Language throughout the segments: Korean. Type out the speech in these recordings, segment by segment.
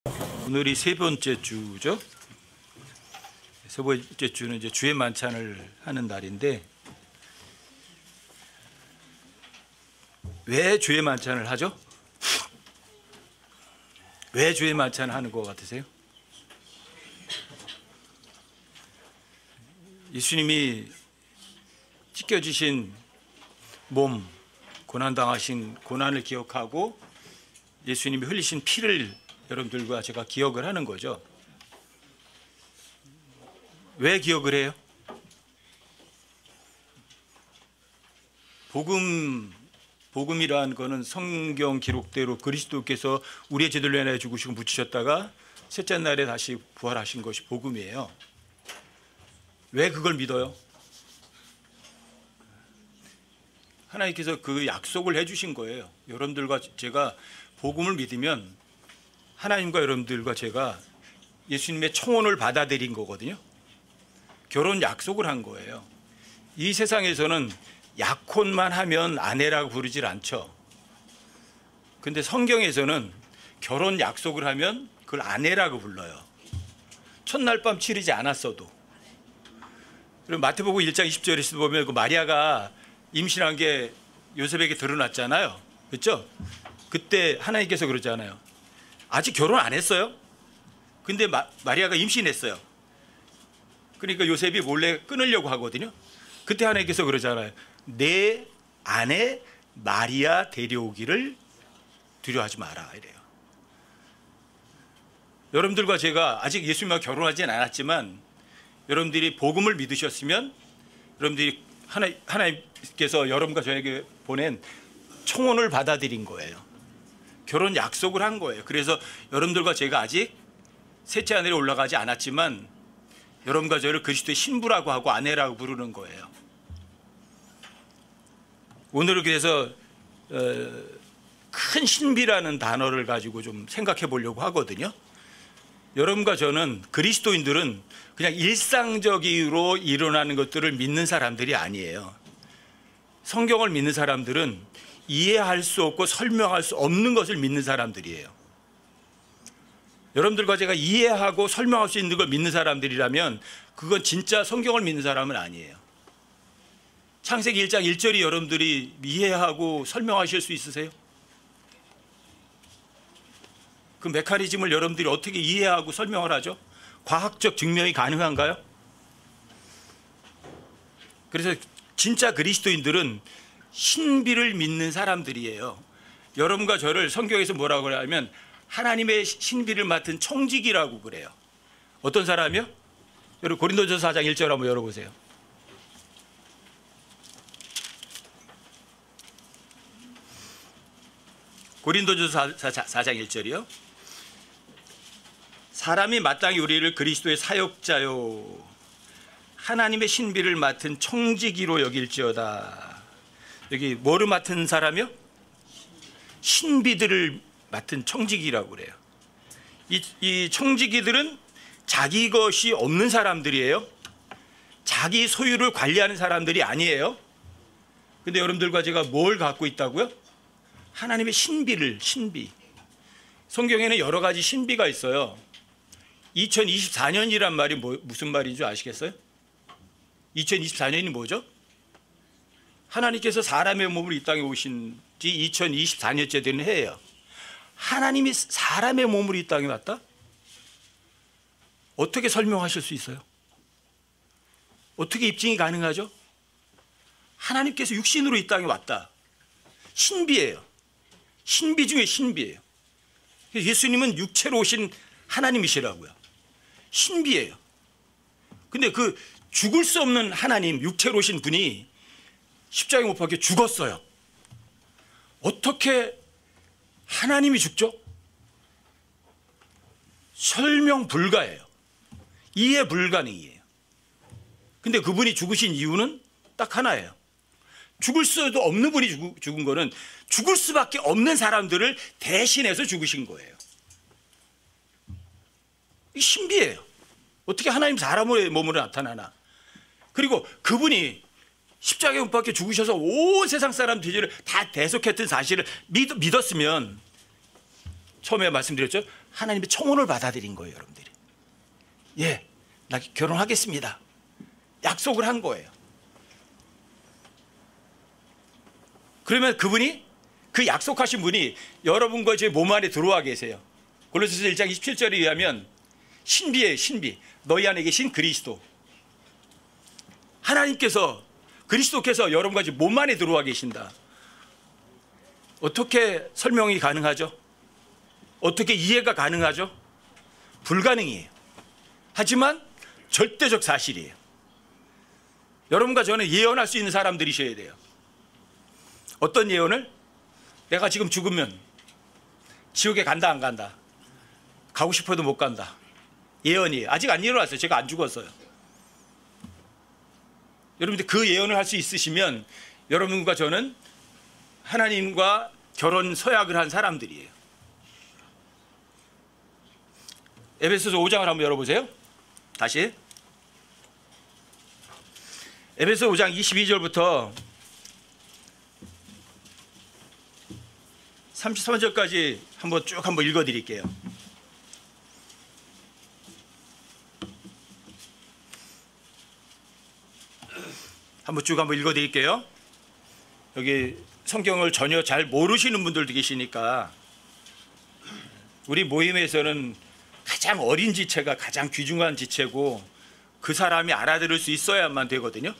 오늘이 세 번째 주죠. 세 번째 주는 이제 주의 만찬을 하는 날인데, 왜 주의 만찬을 하죠? 왜 주의 만찬을 하는 것 같으세요? 예수님이 찢겨지신 몸, 고난당하신 고난을 기억하고 예수님이 흘리신 피를 여러분들과 제가 기억을 하는 거죠. 왜 기억을 해요? 복음이라는 거는 성경 기록대로 그리스도께서 우리의 죄들로 인하여 죽으시고 묻히셨다가 셋째 날에 다시 부활하신 것이 복음이에요. 왜 그걸 믿어요? 하나님께서 그 약속을 해주신 거예요. 여러분들과 제가 복음을 믿으면 하나님과 여러분들과 제가 예수님의 청혼을 받아들인 거거든요. 결혼 약속을 한 거예요. 이 세상에서는 약혼만 하면 아내라고 부르질 않죠. 근데 성경에서는 결혼 약속을 하면 그걸 아내라고 불러요. 첫날 밤 치르지 않았어도. 그리고 마태복음 1장 20절에서 보면 그 마리아가 임신한 게 요셉에게 드러났잖아요. 그렇죠? 그때 하나님께서 그러잖아요. 아직 결혼 안 했어요. 근데 마리아가 임신했어요. 그러니까 요셉이 몰래 끊으려고 하거든요. 그때 하나님께서 그러잖아요. 내 아내 마리아 데려오기를 두려워하지 마라 이래요. 여러분들과 제가 아직 예수님과 결혼하진 않았지만 여러분들이 복음을 믿으셨으면 여러분들이 하나님께서 여러분과 저에게 보낸 청혼을 받아들인 거예요. 결혼 약속을 한 거예요. 그래서 여러분들과 제가 아직 셋째 하늘에 올라가지 않았지만 여러분과 저를 그리스도의 신부라고 하고 아내라고 부르는 거예요. 오늘은 그래서 큰 신비라는 단어를 가지고 좀 생각해 보려고 하거든요. 여러분과 저는 그리스도인들은 그냥 일상적으로 일어나는 것들을 믿는 사람들이 아니에요. 성경을 믿는 사람들은 이해할 수 없고 설명할 수 없는 것을 믿는 사람들이에요. 여러분들과 제가 이해하고 설명할 수 있는 걸 믿는 사람들이라면 그건 진짜 성경을 믿는 사람은 아니에요. 창세기 1장 1절이 여러분들이 이해하고 설명하실 수 있으세요? 그 메커니즘을 여러분들이 어떻게 이해하고 설명을 하죠? 과학적 증명이 가능한가요? 그래서 진짜 그리스도인들은 신비를 믿는 사람들이에요. 여러분과 저를 성경에서 뭐라고 하냐면 하나님의 신비를 맡은 청지기라고 그래요. 어떤 사람이요? 여러분 고린도전서 4장 1절 한번 열어보세요. 고린도전서 4장 1절이요. 사람이 마땅히 우리를 그리스도의 사역자요 하나님의 신비를 맡은 청지기로 여길지어다. 여기 뭐를 맡은 사람이요? 신비들을 맡은 청지기라고 그래요. 이 청지기들은 자기 것이 없는 사람들이에요. 자기 소유를 관리하는 사람들이 아니에요. 근데 여러분들과 제가 뭘 갖고 있다고요? 하나님의 신비. 성경에는 여러 가지 신비가 있어요. 2024년이란 말이 무슨 말인 줄 아시겠어요? 2024년이 뭐죠? 하나님께서 사람의 몸으로 이 땅에 오신 지 2024년째 되는 해예요. 하나님이 사람의 몸으로 이 땅에 왔다? 어떻게 설명하실 수 있어요? 어떻게 입증이 가능하죠? 하나님께서 육신으로 이 땅에 왔다. 신비예요. 신비 중에 신비예요. 예수님은 육체로 오신 하나님이시라고요. 신비예요. 근데 그 죽을 수 없는 하나님, 육체로 오신 분이 십자가에 못 박혀 죽었어요. 어떻게 하나님이 죽죠? 설명 불가예요. 이해 불가능이에요. 근데 그분이 죽으신 이유는 딱 하나예요. 죽을 수도 없는 분이 죽은 거는 죽을 수밖에 없는 사람들을 대신해서 죽으신 거예요. 이 신비예요. 어떻게 하나님 사람의 몸으로 나타나나. 그리고 그분이 십자가에 못 박혀 죽으셔서 온 세상 사람 죄를 다 대속했던 사실을 믿었으면 처음에 말씀드렸죠. 하나님의 청혼을 받아들인 거예요, 여러분들이. 예, 나 결혼하겠습니다. 약속을 한 거예요. 그러면 그분이, 그 약속하신 분이 여러분과 제 몸 안에 들어와 계세요. 골로새서 1장 27절에 의하면 신비예요, 신비. 너희 안에 계신 그리스도. 하나님께서, 그리스도께서 여러분과 제 몸 안에 들어와 계신다. 어떻게 설명이 가능하죠? 어떻게 이해가 가능하죠? 불가능이에요. 하지만 절대적 사실이에요. 여러분과 저는 예언할 수 있는 사람들이셔야 돼요. 어떤 예언을? 내가 지금 죽으면 지옥에 간다 안 간다, 가고 싶어도 못 간다. 예언이에요. 아직 안 일어났어요. 제가 안 죽었어요. 여러분들 그 예언을 할 수 있으시면 여러분과 저는 하나님과 결혼 서약을 한 사람들이에요. 에베소서 5장을 한번 열어보세요. 다시 에베소 5장 22절부터 33절까지 한번 읽어드릴게요. 한번 읽어드릴게요. 여기 성경을 전혀 잘 모르시는 분들도 계시니까, 우리 모임에서는 가장 어린 지체가 가장 귀중한 지체고 그 사람이 알아들을 수 있어야만 되거든요.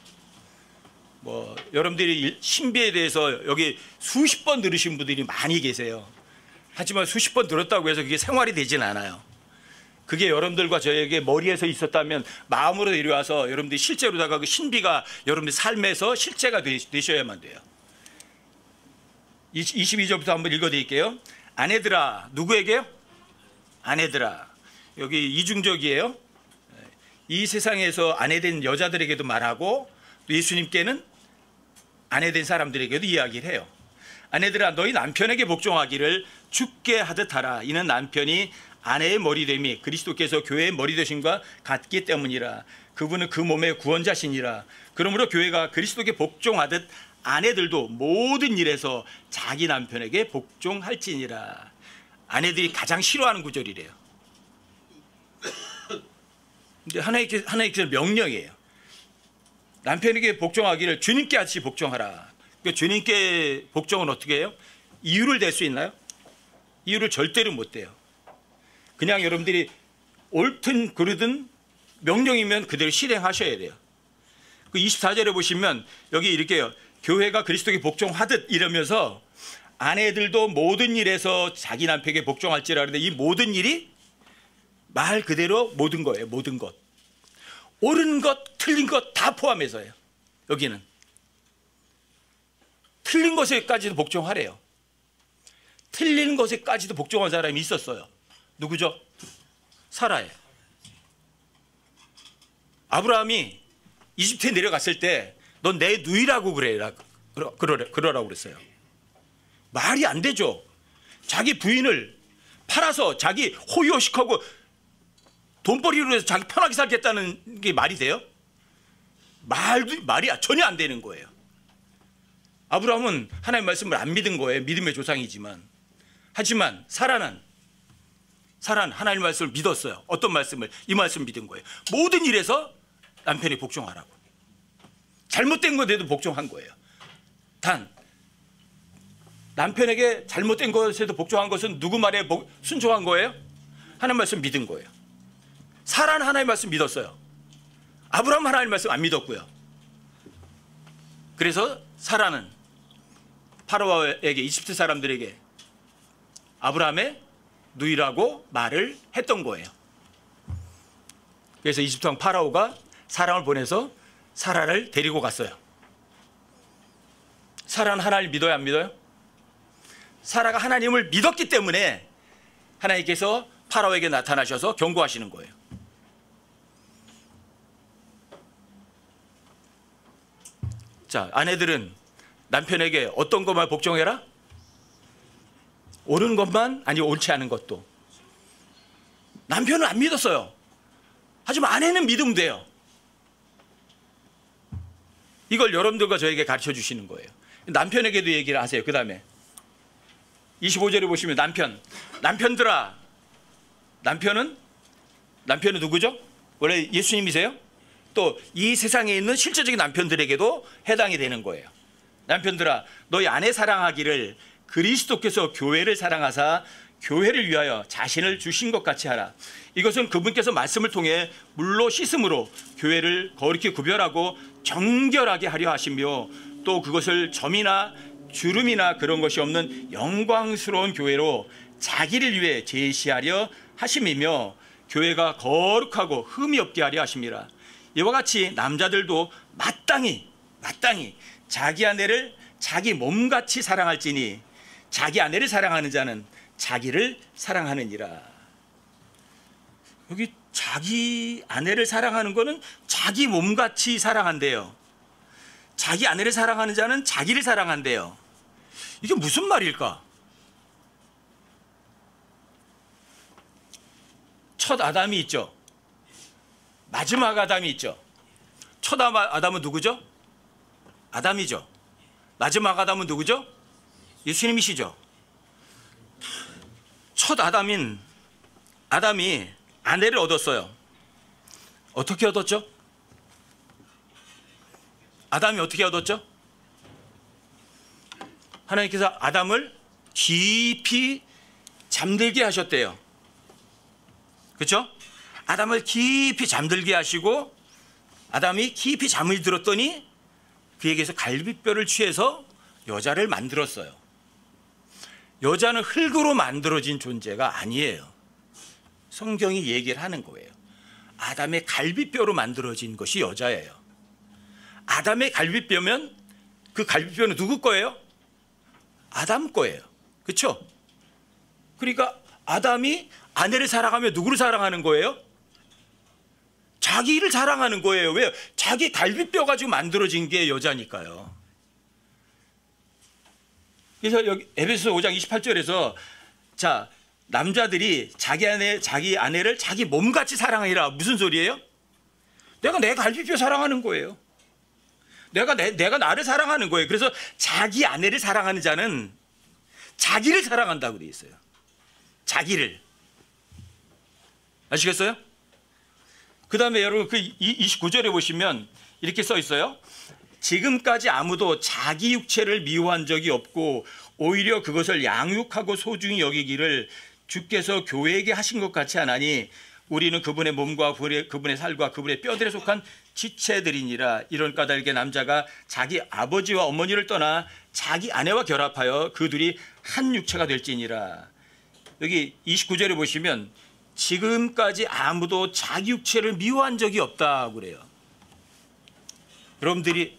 뭐 여러분들이 신비에 대해서 여기 수십 번 들으신 분들이 많이 계세요. 하지만 수십 번 들었다고 해서 그게 생활이 되진 않아요. 그게 여러분들과 저에게 머리에서 있었다면 마음으로 내려와서 여러분들이 실제로다가 그 신비가 여러분들 삶에서 실제가 되셔야만 돼요. 22절부터 한번 읽어드릴게요. 아내들아, 누구에게요? 아내들아. 여기 이중적이에요. 이 세상에서 아내된 여자들에게도 말하고 또 예수님께는 아내된 사람들에게도 이야기를 해요. 아내들아, 너희 남편에게 복종하기를 주께 하듯 하라. 이는 남편이 아내의 머리됨이 그리스도께서 교회의 머리 되심과 같기 때문이라. 그분은 그 몸의 구원자시니라. 그러므로 교회가 그리스도께 복종하듯 아내들도 모든 일에서 자기 남편에게 복종할지니라. 아내들이 가장 싫어하는 구절이래요. 근데 하나님께서 명령이에요. 남편에게 복종하기를 주님께 같이 복종하라. 그러니까 주님께 복종은 어떻게 해요? 이유를 댈 수 있나요? 이유를 절대로 못 대요. 그냥 여러분들이 옳든 그르든 명령이면 그대로 실행하셔야 돼요. 그 24절에 보시면 여기 이렇게요. 교회가 그리스도께 복종하듯 이러면서 아내들도 모든 일에서 자기 남편에게 복종할지라. 그런데 이 모든 일이 말 그대로 모든 거예요. 모든 것. 옳은 것, 틀린 것 다 포함해서예요. 여기는. 틀린 것에까지도 복종하래요. 틀린 것에까지도 복종한 사람이 있었어요. 누구죠? 사라예요. 아브라함이 이집트에 내려갔을 때 넌 내 누이라고 그러라고 그랬어요. 말이 안 되죠. 자기 부인을 팔아서 자기 호의호식하고 돈벌이로 해서 자기 편하게 살겠다는 게 말이 돼요? 말이 전혀 안 되는 거예요. 아브라함은 하나님의 말씀을 안 믿은 거예요. 믿음의 조상이지만. 하지만 사라는 하나님의 말씀을 믿었어요. 어떤 말씀을? 이 말씀을 믿은 거예요. 모든 일에서 남편이 복종하라고. 잘못된 것에도 복종한 거예요. 단 남편에게 잘못된 것에도 복종한 것은 누구 말에 순종한 거예요? 하나님 말씀 믿은 거예요. 사라는 하나님 말씀 믿었어요. 아브라함은 하나님 말씀 안 믿었고요. 그래서 사라는 파라오에게, 이집트 사람들에게 아브라함의 누이라고 말을 했던 거예요. 그래서 이집트 왕 파라오가 사람을 보내서 사라를 데리고 갔어요. 사라는 하나님을 믿어요, 안 믿어요? 사라가 하나님을 믿었기 때문에 하나님께서 파라오에게 나타나셔서 경고하시는 거예요. 자, 아내들은 남편에게 어떤 것만 복종해라? 옳은 것만, 아니 옳지 않은 것도. 남편은 안 믿었어요. 하지만 아내는 믿으면 돼요. 이걸 여러분들과 저에게 가르쳐 주시는 거예요. 남편에게도 얘기를 하세요. 그 다음에 25절에 보시면 남편들아, 남편은 누구죠? 원래 예수님이세요? 또 이 세상에 있는 실제적인 남편들에게도 해당이 되는 거예요. 남편들아, 너희 아내 사랑하기를 그리스도께서 교회를 사랑하사 교회를 위하여 자신을 주신 것 같이 하라. 이것은 그분께서 말씀을 통해 물로 씻음으로 교회를 거룩히 구별하고 정결하게 하려 하시며, 또 그것을 점이나 주름이나 그런 것이 없는 영광스러운 교회로 자기를 위해 제시하려 하심이며, 교회가 거룩하고 흠이 없게 하려 하심이라. 이와 같이 남자들도 마땅히 자기 아내를 자기 몸같이 사랑할지니 자기 아내를 사랑하는 자는 자기를 사랑하느니라. 여기 자기 아내를 사랑하는 거는 자기 몸같이 사랑한대요. 자기 아내를 사랑하는 자는 자기를 사랑한대요. 이게 무슨 말일까? 첫 아담이 있죠. 마지막 아담이 있죠. 첫 아담은 누구죠? 아담이죠. 마지막 아담은 누구죠? 예수님이시죠. 첫 아담인 아담이 아내를 얻었어요. 어떻게 얻었죠? 아담이 어떻게 얻었죠? 하나님께서 아담을 깊이 잠들게 하셨대요. 그렇죠? 아담을 깊이 잠들게 하시고, 아담이 깊이 잠을 들었더니 그에게서 갈비뼈를 취해서 여자를 만들었어요. 여자는 흙으로 만들어진 존재가 아니에요. 성경이 얘기를 하는 거예요. 아담의 갈비뼈로 만들어진 것이 여자예요. 아담의 갈비뼈면 그 갈비뼈는 누구 거예요? 아담 거예요. 그렇죠? 그러니까 아담이 아내를 사랑하며 누구를 사랑하는 거예요? 자기를 사랑하는 거예요. 왜요? 자기 갈비뼈 가지고 만들어진 게 여자니까요. 그래서 여기 에베소서 5장 28절에서 자, 남자들이 자기 아내를 자기 몸같이 사랑하리라. 무슨 소리예요? 내가 내 갈비뼈 사랑하는 거예요. 내가 나를 사랑하는 거예요. 그래서 자기 아내를 사랑하는 자는 자기를 사랑한다고 되어 있어요. 자기를. 아시겠어요? 그 다음에 여러분 그 29절에 보시면 이렇게 써 있어요. 지금까지 아무도 자기 육체를 미워한 적이 없고 오히려 그것을 양육하고 소중히 여기기를 주께서 교회에게 하신 것 같이 하나니 우리는 그분의 몸과 그분의 살과 그분의 뼈들에 속한 지체들이니라. 이런 까닭에 남자가 자기 아버지와 어머니를 떠나 자기 아내와 결합하여 그 둘이 한 육체가 될지니라. 여기 29절에 보시면 지금까지 아무도 자기 육체를 미워한 적이 없다고 그래요. 여러분들이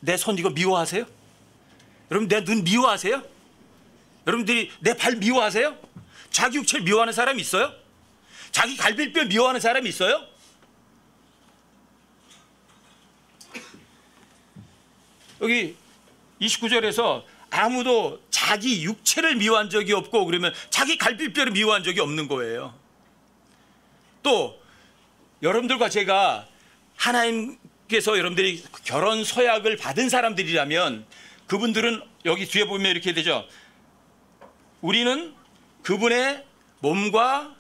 내 손 이거 미워하세요? 여러분 내 눈 미워하세요? 여러분들이 내 발 미워하세요? 자기 육체를 미워하는 사람이 있어요? 자기 갈비뼈 미워하는 사람이 있어요? 여기 29절에서 아무도 자기 육체를 미워한 적이 없고 그러면 자기 갈비뼈를 미워한 적이 없는 거예요. 또 여러분들과 제가 하나님께서 여러분들이 결혼 서약을 받은 사람들이라면 그분들은 여기 뒤에 보면 이렇게 되죠. 우리는 그분의 몸과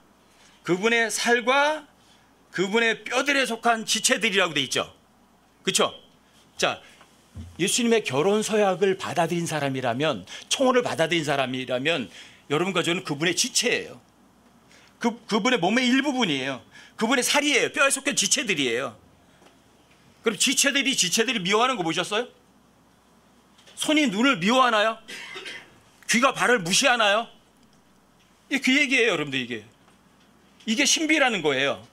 그분의 살과 그분의 뼈들에 속한 지체들이라고 돼 있죠. 그렇죠? 자, 예수님의 결혼 서약을 받아들인 사람이라면, 청혼을 받아들인 사람이라면 여러분과 저는 그분의 지체예요. 그분의 몸의 일부분이에요. 그분의 살이에요. 뼈에 속한 지체들이에요. 그럼 지체들이 미워하는 거 보셨어요? 손이 눈을 미워하나요? 귀가 발을 무시하나요? 그 얘기예요, 여러분들. 이게 신비라는 거예요.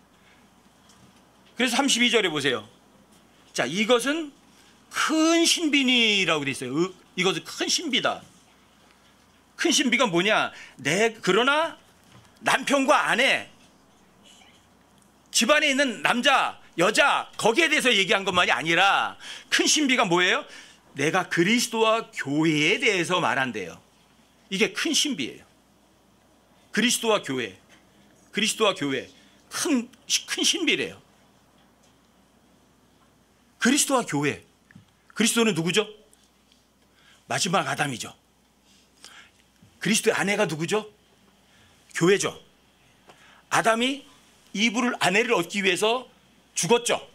그래서 32절에 보세요. 자, 이것은 큰 신비니라고 돼 있어요. 이것은 큰 신비다. 큰 신비가 뭐냐? 그러나 남편과 아내, 집안에 있는 남자, 여자, 거기에 대해서 얘기한 것만이 아니라 큰 신비가 뭐예요? 내가 그리스도와 교회에 대해서 말한대요. 이게 큰 신비예요. 그리스도와 교회. 큰 신비래요. 그리스도와 교회. 그리스도는 누구죠? 마지막 아담이죠. 그리스도의 아내가 누구죠? 교회죠. 아담이 이브를 아내를 얻기 위해서 죽었죠.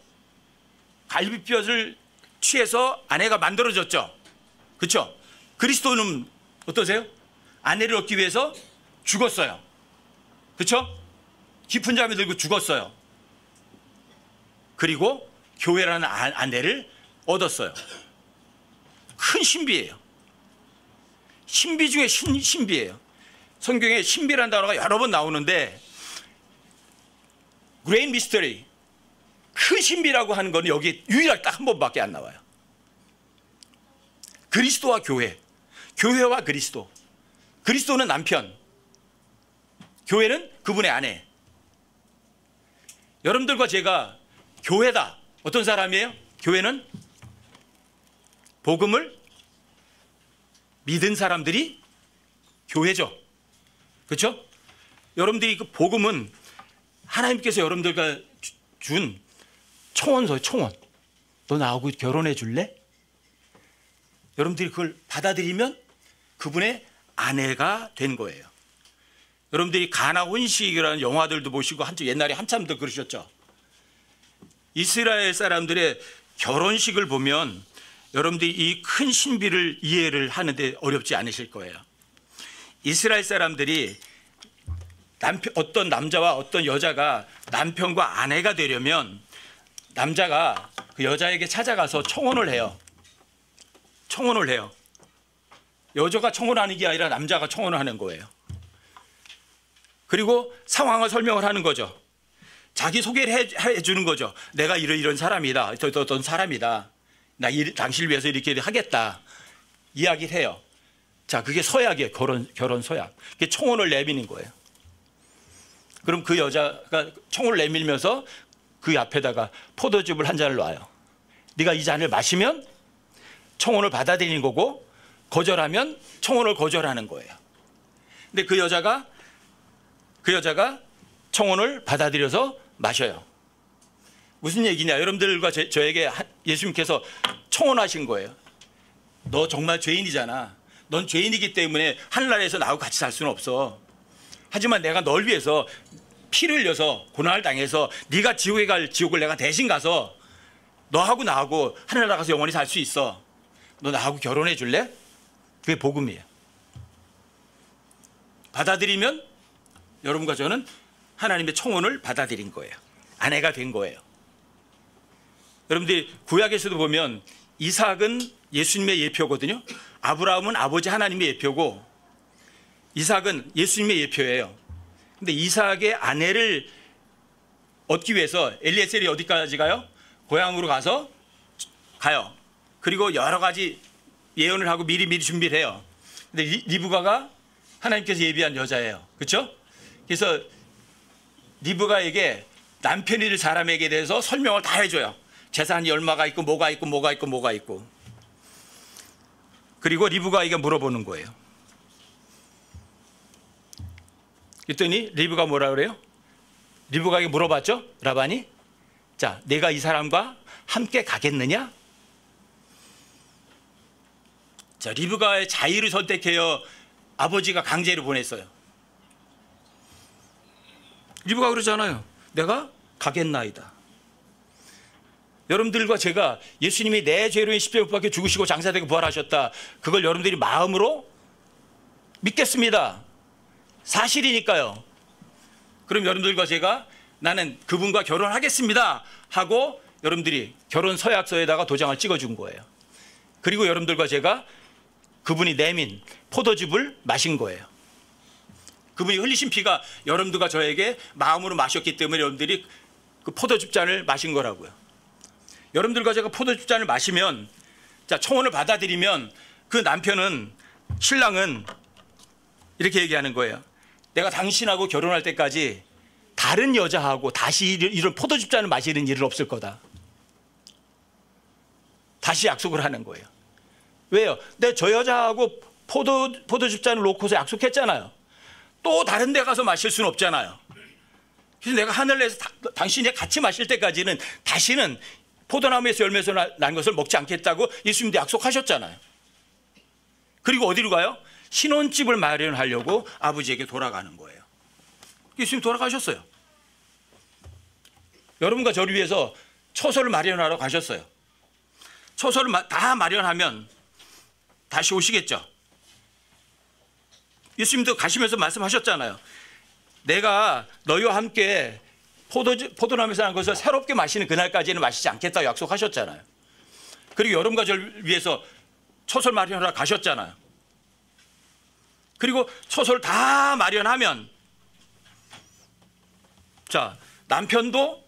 갈비뼈를 취해서 아내가 만들어졌죠. 그렇죠? 그리스도는 어떠세요? 아내를 얻기 위해서 죽었어요. 그렇죠? 깊은 잠에 들고 죽었어요. 그리고 교회라는 아내를 얻었어요. 큰 신비예요. 신비 중에 신비예요. 성경에 신비라는 단어가 여러 번 나오는데 Great Mystery, 큰 신비라고 하는 건 여기 유일하게 딱 한 번밖에 안 나와요. 그리스도와 교회, 교회와 그리스도. 그리스도는 남편, 교회는 그분의 아내. 여러분들과 제가 교회다. 어떤 사람이에요? 교회는 복음을 믿은 사람들이 교회죠. 그렇죠? 여러분들이 그 복음은 하나님께서 여러분들과 준 청원서예요. 청원. 너 나하고 결혼해 줄래? 여러분들이 그걸 받아들이면 그분의 아내가 된 거예요. 여러분들이 가나 혼식이라는 영화들도 보시고 옛날에 한참 더 그러셨죠. 이스라엘 사람들의 결혼식을 보면 여러분들이 이 큰 신비를 이해를 하는데 어렵지 않으실 거예요. 이스라엘 사람들이 어떤 남자와 어떤 여자가 남편과 아내가 되려면 남자가 그 여자에게 찾아가서 청혼을 해요. 청혼을 해요. 여자가 청혼하는 게 아니라 남자가 청혼을 하는 거예요. 그리고 상황을 설명을 하는 거죠. 자기 소개를 해주는 거죠. 내가 이런 사람이다. 어떤 사람이다. 나 당신을 위해서 이렇게 하겠다. 이야기를 해요. 자, 그게 서약이에요. 결혼 서약. 그게 청혼을 내미는 거예요. 그럼 그 여자가 청혼을 내밀면서 그 앞에다가 포도즙을 한 잔을 놔요. 네가 이 잔을 마시면 청혼을 받아들이는 거고, 거절하면 청혼을 거절하는 거예요. 근데 그 여자가 청혼을 받아들여서 마셔요. 무슨 얘기냐? 여러분들과 저에게 예수님께서 청혼하신 거예요. 너 정말 죄인이잖아. 넌 죄인이기 때문에 하늘나라에서 나하고 같이 살 수는 없어. 하지만 내가 널 위해서 피를 흘려서 고난을 당해서 네가 지옥에 갈 지옥을 내가 대신 가서 너하고 나하고 하늘나라 가서 영원히 살 수 있어. 너 나하고 결혼해 줄래? 그게 복음이에요. 받아들이면 여러분과 저는 하나님의 청혼을 받아들인 거예요. 아내가 된 거예요. 여러분들이 구약에서도 보면 이삭은 예수님의 예표거든요. 아브라함은 아버지 하나님의 예표고 이삭은 예수님의 예표예요. 근데 이삭의 아내를 얻기 위해서 엘리에셀이 어디까지 가요? 고향으로 가요. 그리고 여러 가지 예언을 하고 미리 준비를 해요. 근데 리브가가 하나님께서 예비한 여자예요. 그렇죠? 그래서 리브가에게 남편이 될 사람에게 대해서 설명을 다 해줘요. 재산이 얼마가 있고 뭐가 있고. 그리고 리브가에게 물어보는 거예요. 그랬더니 리브가 뭐라 그래요? 리브가에게 물어봤죠? 라반이. 자, 내가 이 사람과 함께 가겠느냐? 자, 리브가의 자유를 선택해요? 아버지가 강제로 보냈어요? 리브가 그러잖아요. 내가 가겠나이다. 여러분들과 제가 예수님이 내 죄로 인해 십자가에 못 박혀 죽으시고 장사되고 부활하셨다. 그걸 여러분들이 마음으로 믿겠습니다. 사실이니까요. 그럼 여러분들과 제가 나는 그분과 결혼하겠습니다 하고 여러분들이 결혼 서약서에다가 도장을 찍어준 거예요. 그리고 여러분들과 제가 그분이 내민 포도즙을 마신 거예요. 그분이 흘리신 피가 여러분들과 저에게 마음으로 마셨기 때문에 여러분들이 그 포도즙 잔을 마신 거라고요. 여러분들과 제가 포도즙 잔을 마시면, 자, 청혼을 받아들이면 그 남편은, 신랑은 이렇게 얘기하는 거예요. 내가 당신하고 결혼할 때까지 다른 여자하고 다시 이런 포도즙 잔을 마시는 일은 없을 거다. 다시 약속을 하는 거예요. 왜요? 내가 저 여자하고 포도즙 잔을 놓고서 약속했잖아요. 또 다른 데 가서 마실 수는 없잖아요. 그래서 내가 하늘에서 당신이 같이 마실 때까지는 다시는 포도나무에서 열매에서 난 것을 먹지 않겠다고 예수님도 약속하셨잖아요. 그리고 어디로 가요? 신혼집을 마련하려고 아버지에게 돌아가는 거예요. 예수님 돌아가셨어요. 여러분과 저를 위해서 처소를 마련하러 가셨어요. 처소를 다 마련하면 다시 오시겠죠. 예수님도 가시면서 말씀하셨잖아요. 내가 너희와 함께 포도나무에서 난 것을 새롭게 마시는 그날까지는 마시지 않겠다고 약속하셨잖아요. 그리고 여러분과 저를 위해서 처소를 마련하러 가셨잖아요. 그리고 처소를 다 마련하면, 자, 남편도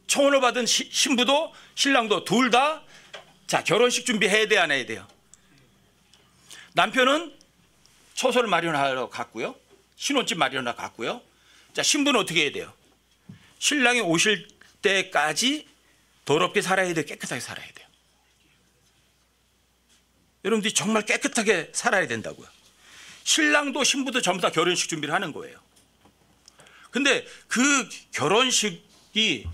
청혼을 받은 신부도 신랑도 둘 다 자, 결혼식 준비해야 돼, 안 해야 돼요? 남편은 처소를 마련하러 갔고요. 신혼집 마련하러 갔고요. 자, 신부는 어떻게 해야 돼요? 신랑이 오실 때까지 더럽게 살아야 돼요? 깨끗하게 살아야 돼요? 여러분들이 정말 깨끗하게 살아야 된다고요. 신랑도 신부도 전부 다 결혼식 준비를 하는 거예요. 근데 그 결혼식이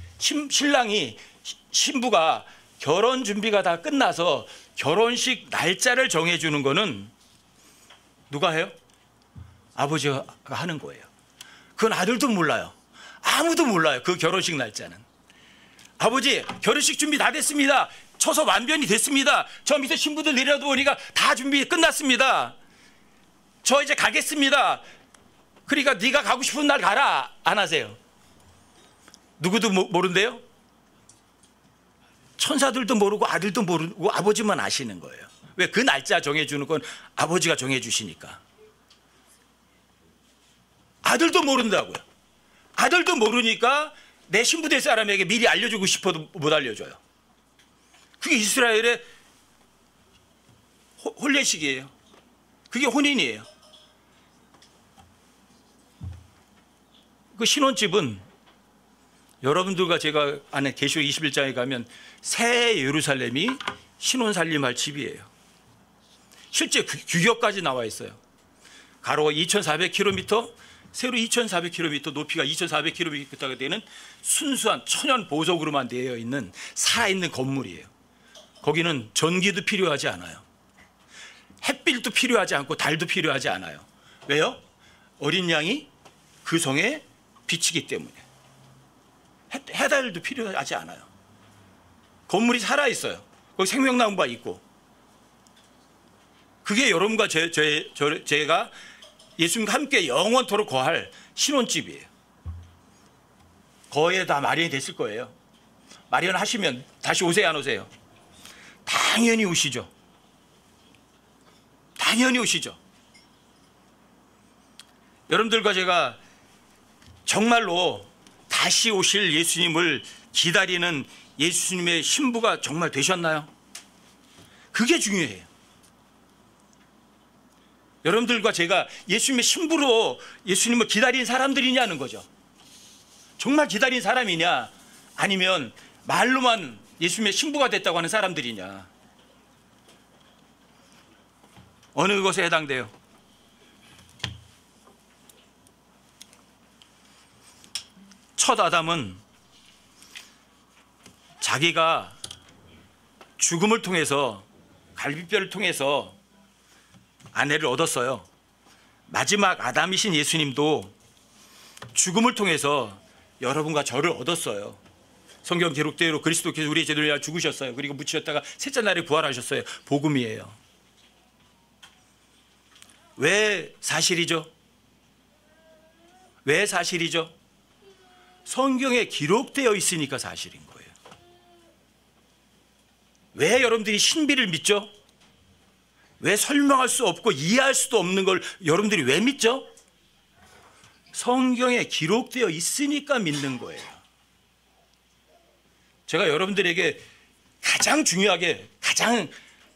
신부가 결혼 준비가 다 끝나서 결혼식 날짜를 정해주는 거는 누가 해요? 아버지가 하는 거예요. 그건 아들도 몰라요. 아무도 몰라요. 그 결혼식 날짜는. 아버지, 결혼식 준비 다 됐습니다. 처소 완변이 됐습니다. 저 밑에 신부들 내려다 보니까 다 준비 끝났습니다. 저 이제 가겠습니다. 그러니까 네가 가고 싶은 날 가라. 안 하세요? 누구도 모른대요? 천사들도 모르고 아들도 모르고 아버지만 아시는 거예요. 왜? 그 날짜 정해주는 건 아버지가 정해주시니까. 아들도 모른다고요. 아들도 모르니까 내 신부 될 사람에게 미리 알려주고 싶어도 못 알려줘요. 그게 이스라엘의 혼례식이에요. 그게 혼인이에요. 그 신혼집은 여러분들과 제가 아는 계시록 21장에 가면 새 예루살렘이 신혼 살림할 집이에요. 실제 규격까지 나와 있어요. 가로가 2,400km, 세로 2,400km, 높이가 2,400km가 되는 순수한 천연 보석으로만 되어 있는 살아있는 건물이에요. 거기는 전기도 필요하지 않아요. 햇빛도 필요하지 않고 달도 필요하지 않아요. 왜요? 어린 양이 그 성에 비치기 때문에. 해달도 필요하지 않아요. 건물이 살아있어요. 거기 생명나무가 있고. 그게 여러분과 제가 예수님과 함께 영원토록 거할 신혼집이에요. 거기에 다 마련이 됐을 거예요. 마련하시면 다시 오세요, 안 오세요? 당연히 오시죠. 당연히 오시죠. 여러분들과 제가 정말로 다시 오실 예수님을 기다리는 예수님의 신부가 정말 되셨나요? 그게 중요해요. 여러분들과 제가 예수님의 신부로 예수님을 기다린 사람들이냐는 거죠. 정말 기다린 사람이냐, 아니면 말로만 예수님의 신부가 됐다고 하는 사람들이냐. 어느 것에 해당돼요? 첫 아담은 자기가 죽음을 통해서, 갈비뼈를 통해서 아내를 얻었어요. 마지막 아담이신 예수님도 죽음을 통해서 여러분과 저를 얻었어요. 성경 기록대로 그리스도께서 우리의 죄를 위하여 죽으셨어요. 그리고 묻히셨다가 셋째 날에 부활하셨어요. 복음이에요. 왜 사실이죠? 왜 사실이죠? 성경에 기록되어 있으니까 사실인 거예요. 왜 여러분들이 신비를 믿죠? 왜 설명할 수 없고 이해할 수도 없는 걸 여러분들이 왜 믿죠? 성경에 기록되어 있으니까 믿는 거예요. 제가 여러분들에게 가장 중요하게, 가장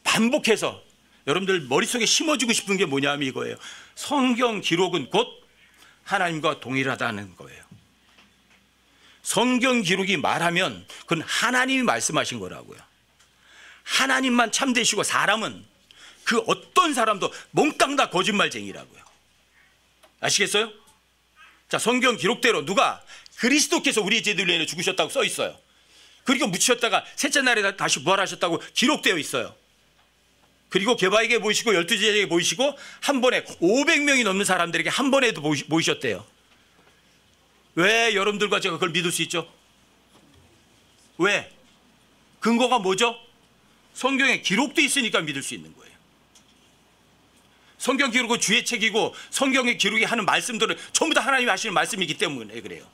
반복해서 여러분들 머릿속에 심어주고 싶은 게 뭐냐면 이거예요. 성경 기록은 곧 하나님과 동일하다는 거예요. 성경 기록이 말하면 그건 하나님이 말씀하신 거라고요. 하나님만 참되시고 사람은, 그 어떤 사람도 몽땅 다 거짓말쟁이라고요. 아시겠어요? 자, 성경 기록대로 누가 그리스도께서 우리의 죄들을 위해 죽으셨다고 써 있어요. 그리고 묻히셨다가 셋째 날에 다시 부활하셨다고 기록되어 있어요. 그리고 게바에게 보이시고 12제자에게 보이시고 한 번에 500명이 넘는 사람들에게 한 번에도 보이셨대요. 왜 여러분들과 제가 그걸 믿을 수 있죠? 왜? 근거가 뭐죠? 성경에 기록돼 있으니까 믿을 수 있는 거예요. 성경 기록은 주의 책이고 성경의 기록이 하는 말씀들은 전부 다 하나님이 하시는 말씀이기 때문에 그래요.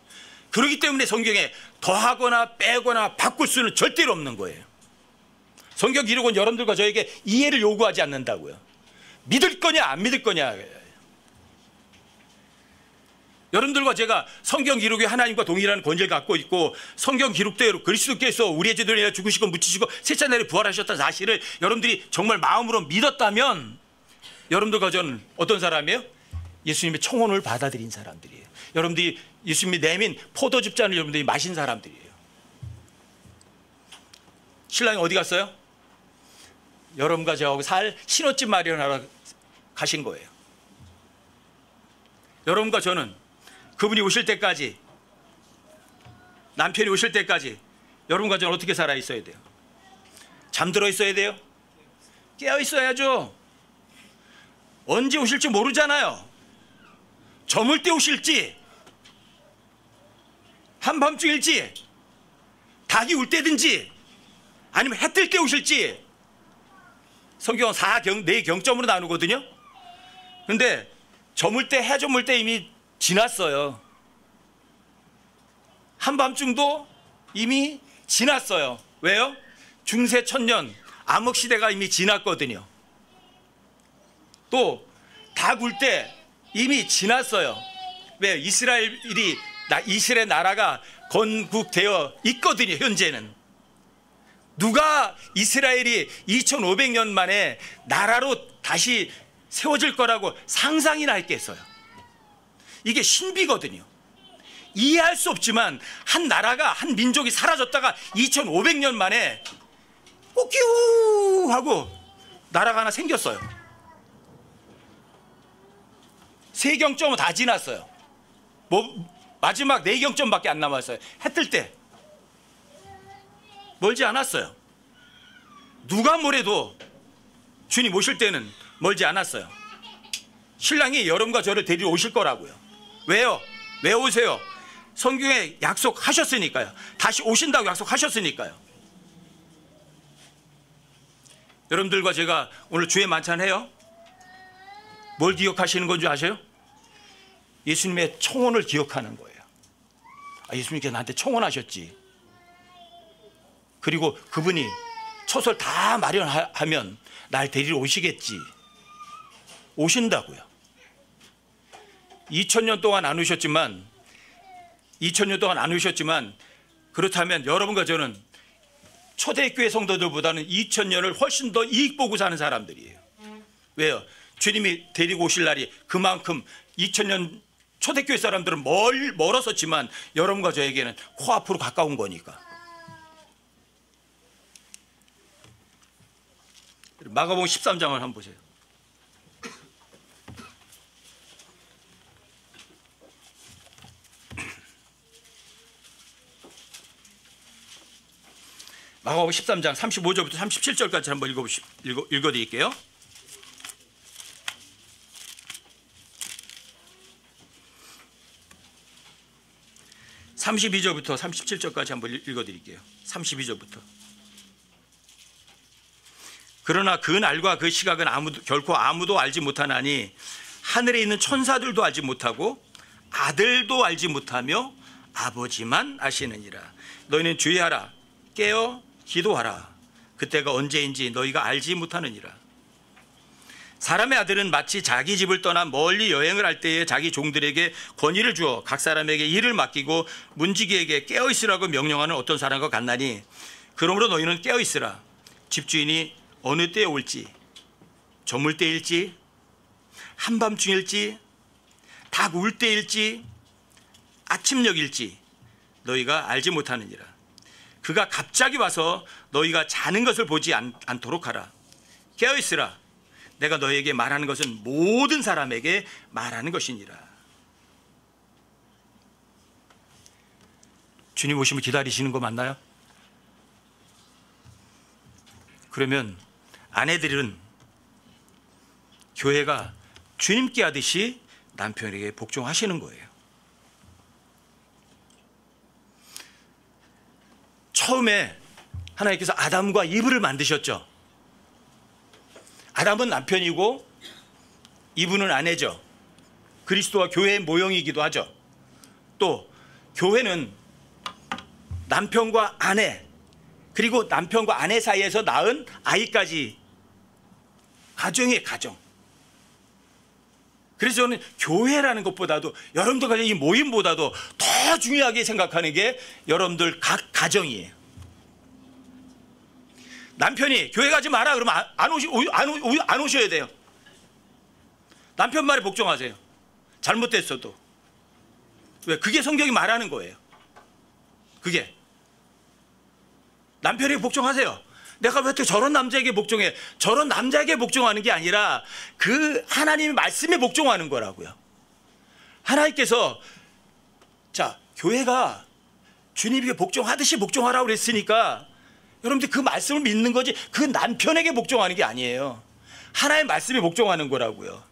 그렇기 때문에 성경에 더하거나 빼거나 바꿀 수는 절대로 없는 거예요. 성경 기록은 여러분들과 저에게 이해를 요구하지 않는다고요. 믿을 거냐 안 믿을 거냐. 여러분들과 제가 성경 기록이 하나님과 동일한 권위를 갖고 있고 성경 기록대로 그리스도께서 우리의 죄들을 위하여 죽으시고 묻히시고 셋째 날에 부활하셨다는 사실을 여러분들이 정말 마음으로 믿었다면 여러분들과 저는 어떤 사람이에요? 예수님의 청혼을 받아들인 사람들이에요. 여러분들이 예수님이 내민 포도즙 잔을 여러분들이 마신 사람들이에요. 신랑이 어디 갔어요? 여러분과 저하고 살 신혼집 마련하러 가신 거예요. 여러분과 저는 그분이 오실 때까지, 남편이 오실 때까지 여러분과 저는 어떻게 살아 있어야 돼요? 잠들어 있어야 돼요? 깨어 있어야죠. 언제 오실지 모르잖아요. 저물 때 오실지, 한밤중일지, 닭이 울 때든지, 아니면 해 뜰 때 오실지. 성경은 4경점으로 나누거든요. 근데 저물 때, 해 저물 때 이미 지났어요. 한밤중도 이미 지났어요. 왜요? 중세 천년 암흑시대가 이미 지났거든요. 또 닭 울 때 이미 지났어요. 왜? 이스라엘 나라가 건국되어 있거든요. 현재는. 누가 이스라엘이 2500년 만에 나라로 다시 세워질 거라고 상상이나 했겠어요. 이게 신비거든요. 이해할 수 없지만 한 나라가, 한 민족이 사라졌다가 2500년 만에 꼬끼우 하고 나라가 하나 생겼어요. 세 경점은 다 지났어요. 마지막 네 경점밖에 안 남았어요. 해 뜰 때. 멀지 않았어요. 누가 뭐래도 주님 오실 때는 멀지 않았어요. 신랑이 여러분과 저를 데리러 오실 거라고요. 왜요? 왜 오세요? 성경에 약속하셨으니까요. 다시 오신다고 약속하셨으니까요. 여러분들과 제가 오늘 주의 만찬 해요. 뭘 기억하시는 건 줄 아세요? 예수님의 청혼을 기억하는 거예요. 예수님께서 나한테 청혼하셨지. 그리고 그분이 처소를 다 마련하면 날 데리러 오시겠지. 오신다고요. 2000년 동안 안 오셨지만 그렇다면 여러분과 저는 초대교회 성도들보다는 2000년을 훨씬 더 이익 보고 사는 사람들이에요. 왜요? 주님이 데리고 오실 날이 그만큼 2000년 초대교회 사람들은 멀었었지만 여러분과 저에게는 코앞으로 가까운 거니까. 마가복음 13장을 한번 보세요. 마가복음 13장 35절부터 37절까지 한번 읽어드릴게요. (32절부터) (37절까지) 한번 읽어드릴게요. 32절부터. 그러나 그 날과 그 시각은 결코 아무도 알지 못하나니 하늘에 있는 천사들도 알지 못하고 아들도 알지 못하며 아버지만 아시느니라. 너희는 주의하라. 깨어 기도하라. 그때가 언제인지 너희가 알지 못하느니라. 사람의 아들은 마치 자기 집을 떠나 멀리 여행을 할 때에 자기 종들에게 권위를 주어 각 사람에게 일을 맡기고 문지기에게 깨어 있으라고 명령하는 어떤 사람과 같나니 그러므로 너희는 깨어 있으라. 집주인이 어느 때에 올지, 저물 때일지, 한밤중일지, 닭 울 때일지, 아침녘일지 너희가 알지 못하느니라. 그가 갑자기 와서 너희가 자는 것을 보지 않도록 하라. 깨어 있으라. 내가 너희에게 말하는 것은 모든 사람에게 말하는 것이니라. 주님 오시면 기다리시는 거 맞나요? 그러면 아내들은 교회가 주님께 하듯이 남편에게 복종하시는 거예요. 처음에 하나님께서 아담과 이브를 만드셨죠. 아담은 남편이고 이브는 아내죠. 그리스도와 교회의 모형이기도 하죠. 또 교회는 남편과 아내, 그리고 남편과 아내 사이에서 낳은 아이까지 가정이에요, 가정. 그래서 저는 교회라는 것보다도, 여러분들과 이 모임보다도 더 중요하게 생각하는 게 여러분들 각 가정이에요. 남편이 교회 가지 마라 그러면 안 오셔야 돼요. 남편 말에 복종하세요. 잘못됐어도. 왜? 그게 성경이 말하는 거예요. 그게. 남편에게 복종하세요. 내가 왜 또 저런 남자에게 복종해? 저런 남자에게 복종하는 게 아니라 그 하나님의 말씀에 복종하는 거라고요. 하나님께서, 자, 교회가 주님에게 복종하듯이 복종하라고 그랬으니까 여러분들 그 말씀을 믿는 거지, 그 남편에게 복종하는 게 아니에요. 하나님의 말씀에 복종하는 거라고요.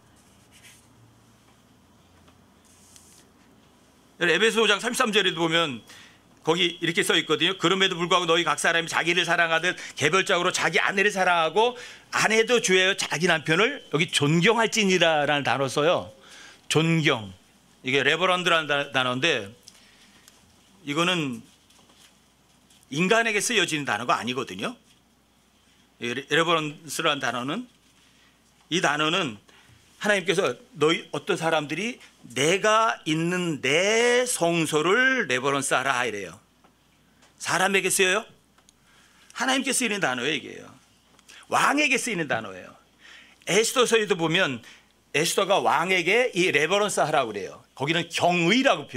에베소 5장 33절에도 보면 거기 이렇게 써 있거든요. 그럼에도 불구하고 너희 각 사람이 자기를 사랑하듯 개별적으로 자기 아내를 사랑하고 아내도 주여 자기 남편을, 여기 존경할지니라라는 단어 써요. 존경. 이게 레버런드라는 단어인데 이거는 인간에게 쓰여지는 단어가 아니거든요. 레버런스라는 단어는, 이 단어는 하나님께서 너희 어떤 사람들이 내가 있는 내 성소를 레버런스 하라 이래요. 사람에게 쓰여요? 하나님께 쓰이는 단어예요. 이게요. 왕에게 쓰이는 단어예요. 에스더서에도 보면 에스더가 왕에게 이 레버런스 하라고 그래요. 거기는 경의라고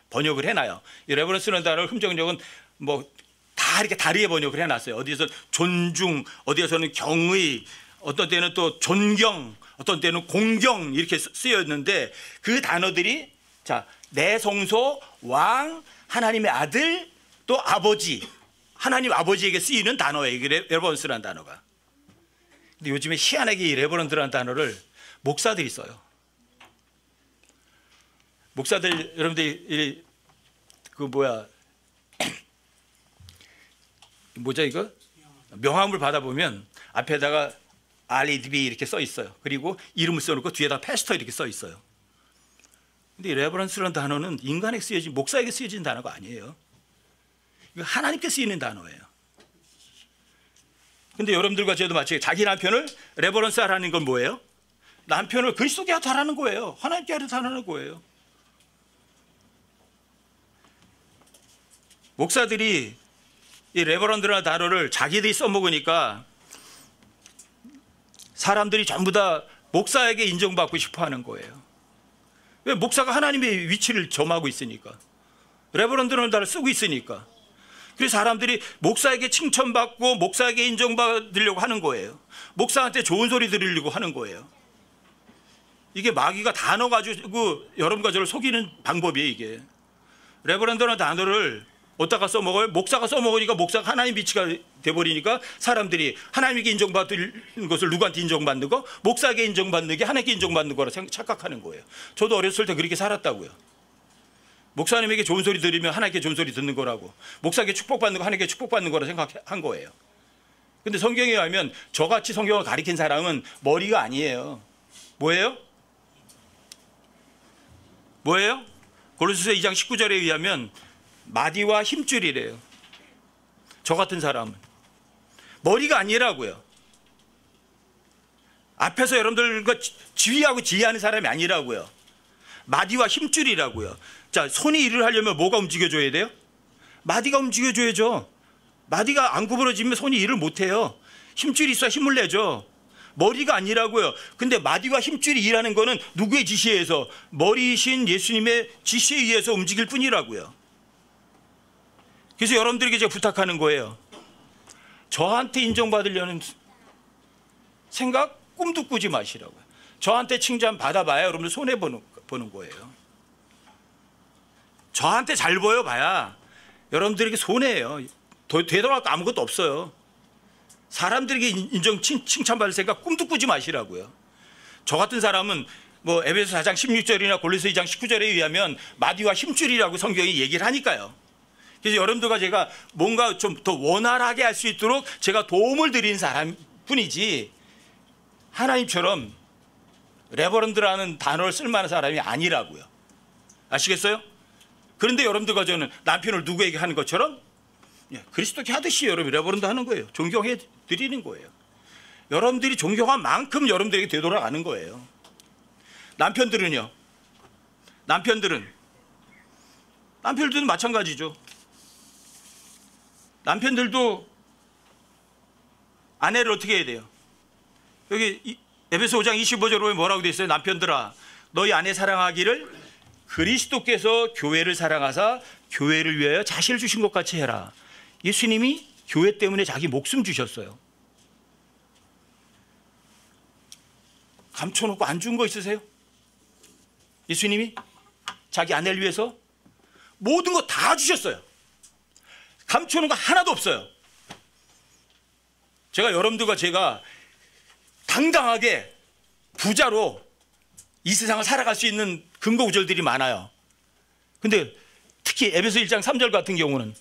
번역을 해놔요. 이 레버런스라는 단어를 흠정적은 뭐 다 이렇게 다르게 번역을 해놨어요. 어디서 존중, 어디에서는 경의, 어떤 때는 또 존경, 어떤 때는 공경 이렇게 쓰였는데 그 단어들이, 자, 내 성소, 왕, 하나님의 아들, 또 아버지, 하나님 아버지에게 쓰이는 단어예요. 이게 레버런스라는 단어가. 근데 요즘에 희한하게 이 레버런스라는 단어를 목사들이 써요. 목사들, 여러분들이 그 뭐죠 이거? 명함을 받아보면 앞에다가 REDB 이렇게 써 있어요. 그리고 이름을 써놓고 뒤에다 패스터 이렇게 써 있어요. 근데 이 레버런스라는 단어는 인간에게 쓰여진, 목사에게 쓰여진 단어가 아니에요. 이거 하나님께 쓰이는 단어예요. 근데 여러분들과 저도 마치 자기 남편을 레버런스 하라는 건 뭐예요? 남편을 그리스도께 하라는 거예요. 하나님께 하라는 거예요. 목사들이 이 레버런드라는 단어를 자기들이 써먹으니까 사람들이 전부 다 목사에게 인정받고 싶어 하는 거예요. 왜? 목사가 하나님의 위치를 점하고 있으니까. 레버런드라는 단어를 쓰고 있으니까. 그래서 사람들이 목사에게 칭찬받고 목사에게 인정받으려고 하는 거예요. 목사한테 좋은 소리 들으려고 하는 거예요. 이게 마귀가 단어 가지고 여러분과 저를 속이는 방법이에요. 이게 레버런드라는 단어를 어디다가 써먹어요? 목사가 써먹으니까 목사가 하나님 위치가 돼버리니까 사람들이 하나님에게 인정받는 것을 누구한테 인정받는 거? 목사에게 인정받는 게 하나님께 인정받는 거라 착각하는 거예요. 저도 어렸을 때 그렇게 살았다고요. 목사님에게 좋은 소리 들으면 하나님께 좋은 소리 듣는 거라고, 목사에게 축복받는 거 하나님께 축복받는 거라 생각한 거예요. 근데 성경에 의하면 저같이 성경을 가리킨 사람은 머리가 아니에요. 뭐예요? 뭐예요? 고린도서 2장 19절에 의하면 마디와 힘줄이래요. 저 같은 사람은 머리가 아니라고요. 앞에서 여러분들과 지휘하고 지휘하는 사람이 아니라고요. 마디와 힘줄이라고요. 자, 손이 일을 하려면 뭐가 움직여줘야 돼요? 마디가 움직여줘야죠. 마디가 안 구부러지면 손이 일을 못해요. 힘줄이 있어야 힘을 내죠. 머리가 아니라고요. 근데 마디와 힘줄이 일하는 거는 누구의 지시에 의해서? 머리이신 예수님의 지시에 의해서 움직일 뿐이라고요. 그래서 여러분들에게 제가 부탁하는 거예요. 저한테 인정받으려는 생각 꿈도 꾸지 마시라고요. 저한테 칭찬 받아봐야 여러분들 손해보는 거예요. 저한테 잘 보여봐야 여러분들에게 손해예요. 되돌아갈 거 아무것도 없어요. 사람들에게 칭찬받을 생각 꿈도 꾸지 마시라고요. 저 같은 사람은 뭐 에베소 4장 16절이나 골로새 2장 19절에 의하면 마디와 힘줄이라고 성경이 얘기를 하니까요. 그래서 여러분들과 제가 뭔가 좀 더 원활하게 할 수 있도록 제가 도움을 드린 사람뿐이지 하나님처럼 레버런드라는 단어를 쓸 만한 사람이 아니라고요. 아시겠어요? 그런데 여러분들과 저는 남편을 누구에게 하는 것처럼 그리스도께 하듯이 여러분 레버런드 하는 거예요. 존경해 드리는 거예요. 여러분들이 존경한 만큼 여러분들에게 되돌아가는 거예요. 남편들은요. 남편들도 마찬가지죠. 남편들도 아내를 어떻게 해야 돼요? 여기 에베소 5장 25절에 보면 뭐라고 되어 있어요? 남편들아 너희 아내 사랑하기를 그리스도께서 교회를 사랑하사 교회를 위하여 자신을 주신 것 같이 해라. 예수님이 교회 때문에 자기 목숨 주셨어요. 감춰놓고 안 준 거 있으세요? 예수님이 자기 아내를 위해서 모든 거 다 주셨어요. 감춰놓은 거 하나도 없어요. 여러분들과 제가 당당하게 부자로 이 세상을 살아갈 수 있는 근거 구절들이 많아요. 근데 특히 에베소 1장 3절 같은 경우는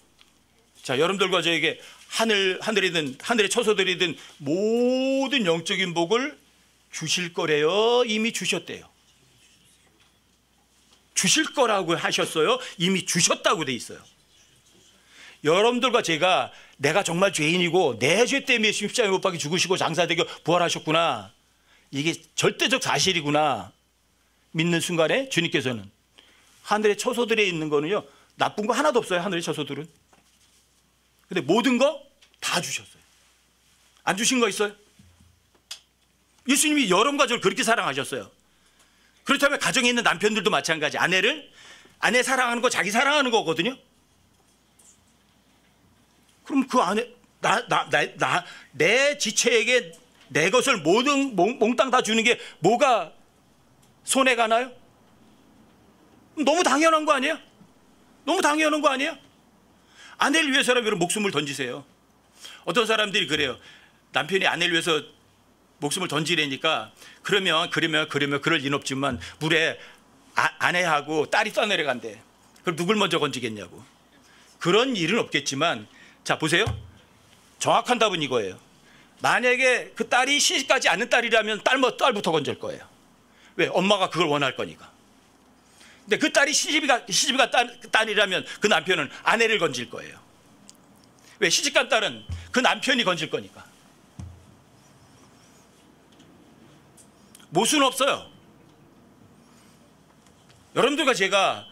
여러분들과 저에게 하늘이든 하늘의 처소들이든 모든 영적인 복을 주실 거래요. 이미 주셨대요. 주실 거라고 하셨어요. 이미 주셨다고 돼 있어요. 여러분들과 제가 내가 정말 죄인이고 내 죄 때문에 십자가에 못 박혀 죽으시고 장사되고 부활하셨구나. 이게 절대적 사실이구나. 믿는 순간에 주님께서는 하늘의 처소들에 있는 거는요. 나쁜 거 하나도 없어요. 하늘의 처소들은. 근데 모든 거 다 주셨어요. 안 주신 거 있어요? 예수님이 여러분과 저를 그렇게 사랑하셨어요. 그렇다면 가정에 있는 남편들도 마찬가지. 아내 사랑하는 거 자기 사랑하는 거거든요. 그럼 그 안에 내 지체에게 내 것을 모든 몽땅 다 주는 게 뭐가 손해 가나요? 너무 당연한 거 아니에요? 너무 당연한 거 아니에요? 아내를 위해서라면 여러분 목숨을 던지세요. 어떤 사람들이 그래요. 남편이 아내를 위해서 목숨을 던지려니까 그러면 그럴 리는 없지만 물에 아내하고 딸이 떠내려간대. 그럼 누굴 먼저 건지겠냐고. 그런 일은 없겠지만 자 보세요. 정확한 답은 이거예요. 만약에 그 딸이 시집가지 않는 딸이라면 딸부터 건질 거예요. 왜? 엄마가 그걸 원할 거니까. 근데 그 딸이 시집가 딸이라면 그 남편은 아내를 건질 거예요. 왜? 시집간 딸은 그 남편이 건질 거니까. 모순 없어요. 여러분들과 제가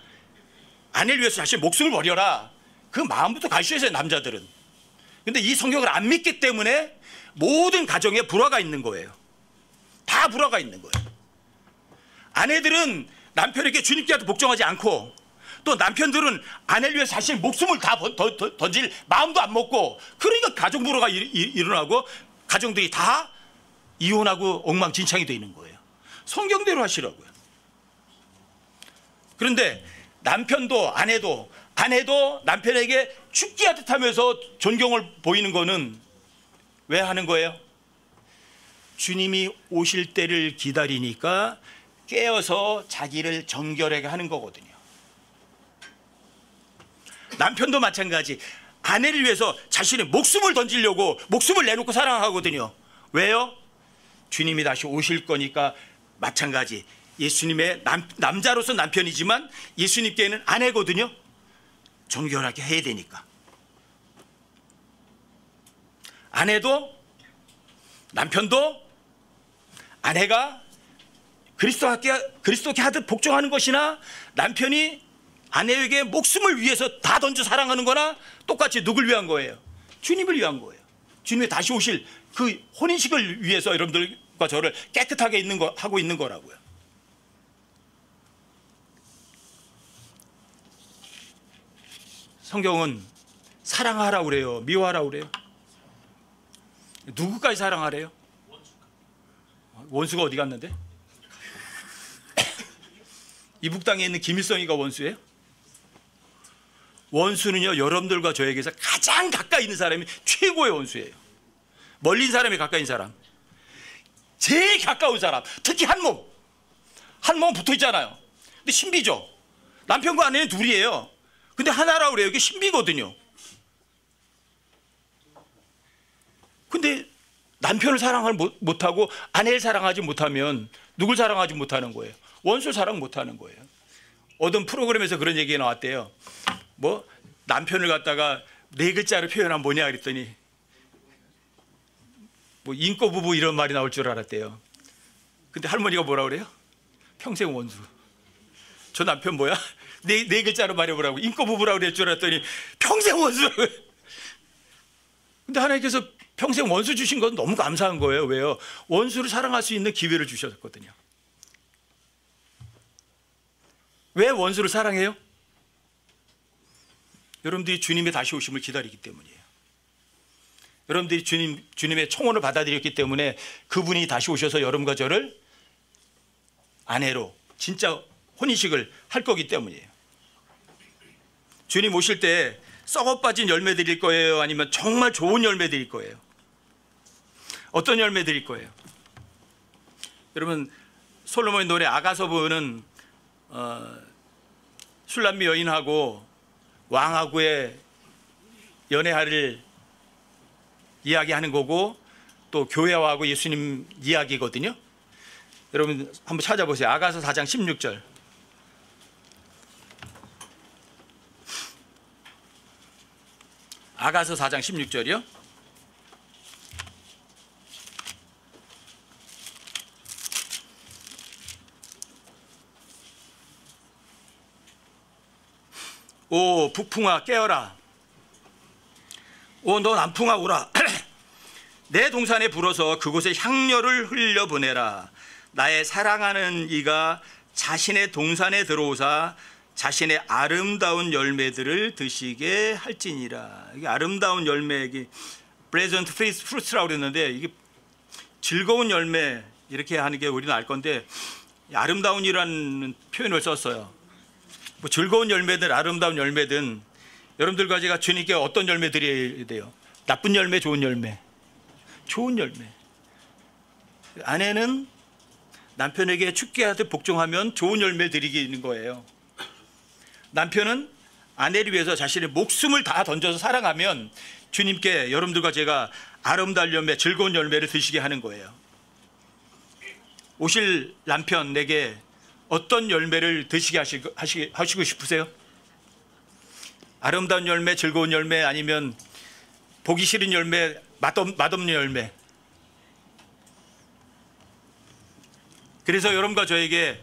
아내를 위해서 자신의 목숨을 버려라. 그 마음부터 가르쳐야 해요, 남자들은. 근데 이 성경을 안 믿기 때문에 모든 가정에 불화가 있는 거예요. 다 불화가 있는 거예요. 아내들은 남편에게 주님께 복종하지 않고 또 남편들은 아내를 위해서 자신의 목숨을 다 던질 마음도 안 먹고 그러니까 가정 불화가 일어나고 가정들이 다 이혼하고 엉망진창이 되는 거예요. 성경대로 하시라고요. 그런데 남편도 아내도 남편에게 죽기 하듯 하면서 존경을 보이는 거는 왜 하는 거예요? 주님이 오실 때를 기다리니까 깨어서 자기를 정결하게 하는 거거든요. 남편도 마찬가지. 아내를 위해서 자신의 목숨을 던지려고 목숨을 내놓고 사랑하거든요. 왜요? 주님이 다시 오실 거니까. 마찬가지. 예수님의 남자로서 남편이지만 예수님께는 아내거든요. 정결하게 해야 되니까. 아내도 남편도 아내가 그리스도께 하듯 복종하는 것이나 남편이 아내에게 목숨을 위해서 다 던져 사랑하는 거나 똑같이 누굴 위한 거예요? 주님을 위한 거예요. 주님이 다시 오실 그 혼인식을 위해서 여러분들과 저를 깨끗하게 하고 있는 거라고요. 성경은 사랑하라고 그래요? 미워하라고 그래요? 누구까지 사랑하래요? 원수가 어디 갔는데? 이북 땅에 있는 김일성이가 원수예요? 원수는요, 여러분들과 저에게서 가장 가까이 있는 사람이 최고의 원수예요. 멀리 있는 사람이 가까이 있는 사람, 제일 가까운 사람, 특히 한 몸 붙어 있잖아요. 근데 신비죠. 남편과 아내는 둘이에요. 근데 하나라고 그래요. 이게 신비거든요. 근데 남편을 사랑을 못하고 아내를 사랑하지 못하면 누굴 사랑하지 못하는 거예요? 원수를 사랑 못하는 거예요. 어떤 프로그램에서 그런 얘기가 나왔대요. 뭐 남편을 갖다가 4글자로 표현하면 뭐냐 그랬더니 뭐 인꼬부부 이런 말이 나올 줄 알았대요. 근데 할머니가 뭐라 그래요? 평생 원수. 저 남편 뭐야? 네 글자로 말해보라고. 인꼬부부라고 그럴 줄 알았더니 평생 원수. 근데 하나님께서 평생 원수 주신 건 너무 감사한 거예요. 왜요? 원수를 사랑할 수 있는 기회를 주셨거든요. 왜 원수를 사랑해요? 여러분들이 주님의 다시 오심을 기다리기 때문이에요. 여러분들이 주님의 청혼을 받아들였기 때문에 그분이 다시 오셔서 여러분과 저를 아내로 진짜 혼인식을 할 거기 때문이에요. 주님 오실 때 썩어 빠진 열매 드릴 거예요? 아니면 정말 좋은 열매 드릴 거예요? 어떤 열매 드릴 거예요? 여러분, 솔로몬의 노래 아가서 부는 술람미 여인하고 왕하고의 연애를 이야기하는 거고 또 교회하고 예수님 이야기거든요. 여러분 한번 찾아보세요. 아가서 4장 16절. 아가서 4장 16절이요. 오 북풍아 깨어라. 오 너 남풍아 오라. 내 동산에 불어서 그곳에 향료를 흘려보내라. 나의 사랑하는 이가 자신의 동산에 들어오사 자신의 아름다운 열매들을 드시게 할지니라. 이게 아름다운 열매, 이게 pleasant fruits라고 그랬는데 이게 즐거운 열매 이렇게 하는 게 우리는 알 건데 아름다운이라는 표현을 썼어요. 뭐 즐거운 열매든 아름다운 열매든 여러분들과 제가 주님께 어떤 열매 드려야 돼요? 나쁜 열매, 좋은 열매? 좋은 열매. 아내는 남편에게 죽게 하듯 복종하면 좋은 열매 드리는 거예요. 남편은 아내를 위해서 자신의 목숨을 다 던져서 사랑하면 주님께 여러분들과 제가 아름다운 열매, 즐거운 열매를 드시게 하는 거예요. 오실 남편 내게 어떤 열매를 드시게 하시고 싶으세요? 아름다운 열매, 즐거운 열매, 아니면 보기 싫은 열매, 맛없는 열매. 그래서 여러분과 저에게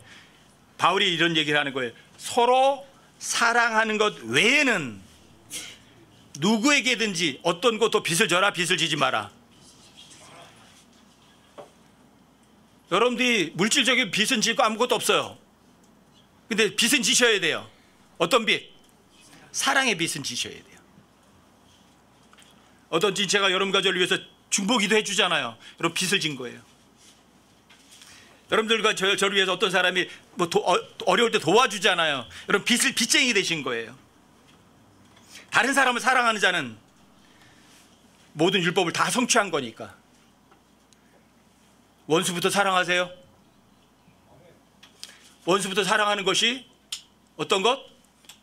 바울이 이런 얘기를 하는 거예요. 서로 사랑하는 것 외에는 누구에게든지 어떤 것도 빚을 져라, 빚을 지지 마라. 여러분들이 물질적인 빚은 지고 아무것도 없어요. 근데 빚은 지셔야 돼요. 어떤 빚? 사랑의 빚은 지셔야 돼요. 어떤 제가 여러분과 저를 위해서 중보기도 해주잖아요. 여러분 빚을 진 거예요. 여러분들과 저를 위해서 어떤 사람이 어려울 때 도와주잖아요. 여러분 빚쟁이 되신 거예요. 다른 사람을 사랑하는 자는 모든 율법을 다 성취한 거니까. 원수부터 사랑하세요. 원수부터 사랑하는 것이 어떤 것?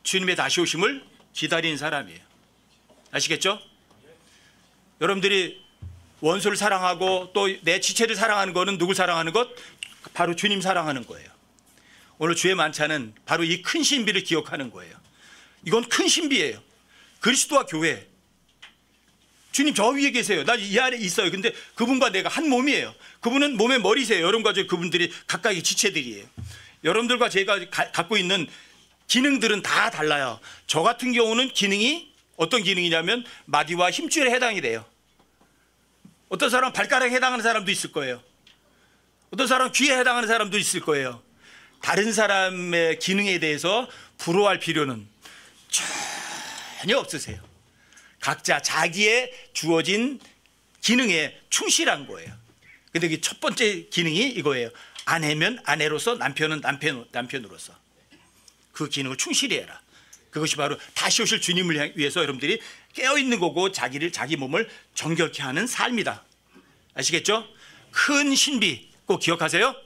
주님의 다시 오심을 기다리는 사람이에요. 아시겠죠? 여러분들이 원수를 사랑하고 또 내 지체를 사랑하는 것은 누굴 사랑하는 것? 바로 주님 사랑하는 거예요. 오늘 주의 만찬은 바로 이 큰 신비를 기억하는 거예요. 이건 큰 신비예요. 그리스도와 교회. 주님 저 위에 계세요. 나 이 안에 있어요. 근데 그분과 내가 한 몸이에요. 그분은 몸의 머리세요. 여러분과 저 그분들이 각각의 지체들이에요. 여러분들과 제가 갖고 있는 기능들은 다 달라요. 저 같은 경우는 기능이 어떤 기능이냐면 마디와 힘줄에 해당이 돼요. 어떤 사람은 발가락에 해당하는 사람도 있을 거예요. 어떤 사람은 귀에 해당하는 사람도 있을 거예요. 다른 사람의 기능에 대해서 부러워할 필요는 전혀 없으세요. 각자 자기의 주어진 기능에 충실한 거예요. 근데 그 첫 번째 기능이 이거예요. 아내면 아내로서, 남편은 남편으로서 그 기능을 충실히 해라. 그것이 바로 다시 오실 주님을 위해서 여러분들이 깨어있는 거고 자기 몸을 정결케 하는 삶이다. 아시겠죠? 큰 신비 꼭 기억하세요.